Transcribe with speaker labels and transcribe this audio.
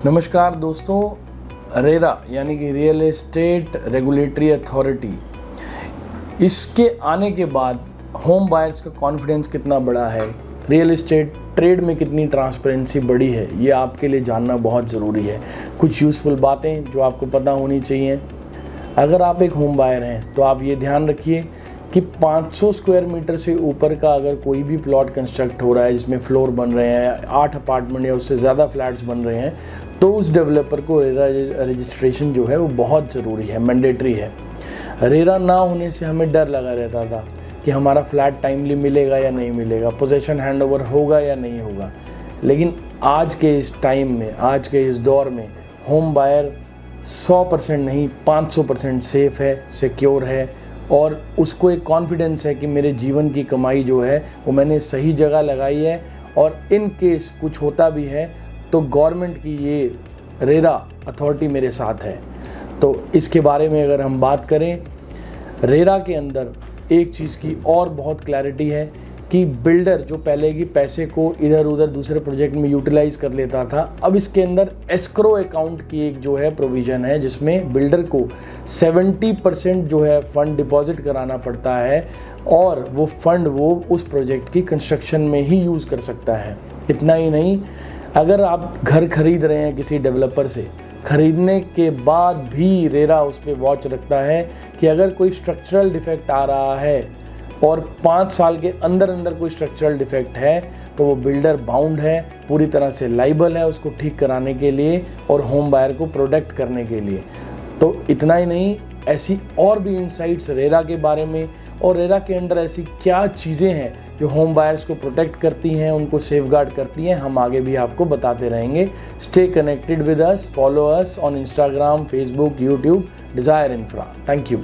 Speaker 1: नमस्कार दोस्तों, रेरा यानी कि रियल एस्टेट रेगुलेटरी अथॉरिटी, इसके आने के बाद होम बायर्स का कॉन्फिडेंस कितना बढ़ा है, रियल एस्टेट ट्रेड में कितनी ट्रांसपेरेंसी बढ़ी है, ये आपके लिए जानना बहुत ज़रूरी है। कुछ यूज़फुल बातें जो आपको पता होनी चाहिए। अगर आप एक होम बायर हैं तो आप ये ध्यान रखिए कि 500 स्क्वायर मीटर से ऊपर का अगर कोई भी प्लॉट कंस्ट्रक्ट हो रहा है जिसमें फ्लोर बन रहे हैं, 8 अपार्टमेंट या उससे ज़्यादा फ्लैट्स बन रहे हैं, तो उस डेवलपर को रेरा रजिस्ट्रेशन जो है वो बहुत ज़रूरी है, मैंडेटरी है। रेरा ना होने से हमें डर लगा रहता था कि हमारा फ्लैट टाइमली मिलेगा या नहीं मिलेगा, पोजीशन हैंडओवर होगा या नहीं होगा। लेकिन आज के इस टाइम में, आज के इस दौर में होम बायर 100% नहीं 500% सेफ़ है, सिक्योर है और उसको एक कॉन्फिडेंस है कि मेरे जीवन की कमाई जो है वो मैंने सही जगह लगाई है और इन केस कुछ होता भी है तो गवर्नमेंट की ये रेरा अथॉरिटी मेरे साथ है। तो इसके बारे में अगर हम बात करें, रेरा के अंदर एक चीज़ की और बहुत क्लैरिटी है कि बिल्डर जो पहले की पैसे को इधर उधर दूसरे प्रोजेक्ट में यूटिलाइज़ कर लेता था, अब इसके अंदर एस्क्रो अकाउंट की एक जो है प्रोविज़न है जिसमें बिल्डर को 70% जो है फ़ंड डिपॉजिट कराना पड़ता है और वो फ़ंड वो उस प्रोजेक्ट की कंस्ट्रक्शन में ही यूज़ कर सकता है। इतना ही नहीं, अगर आप घर खरीद रहे हैं किसी डेवलपर से, खरीदने के बाद भी रेरा उस पर वॉच रखता है कि अगर कोई स्ट्रक्चरल डिफेक्ट आ रहा है और 5 साल के अंदर अंदर कोई स्ट्रक्चरल डिफेक्ट है तो वो बिल्डर बाउंड है, पूरी तरह से लाइबल है उसको ठीक कराने के लिए और होम बायर को प्रोटेक्ट करने के लिए। तो इतना ही नहीं, ऐसी और भी इंसाइट्स रेरा के बारे में और रेरा के अंदर ऐसी क्या चीज़ें हैं जो होम बायर्स को प्रोटेक्ट करती हैं, उनको सेफगार्ड करती हैं, हम आगे भी आपको बताते रहेंगे। Stay connected with us, follow us on Instagram, Facebook, YouTube, desire infra. Thank you.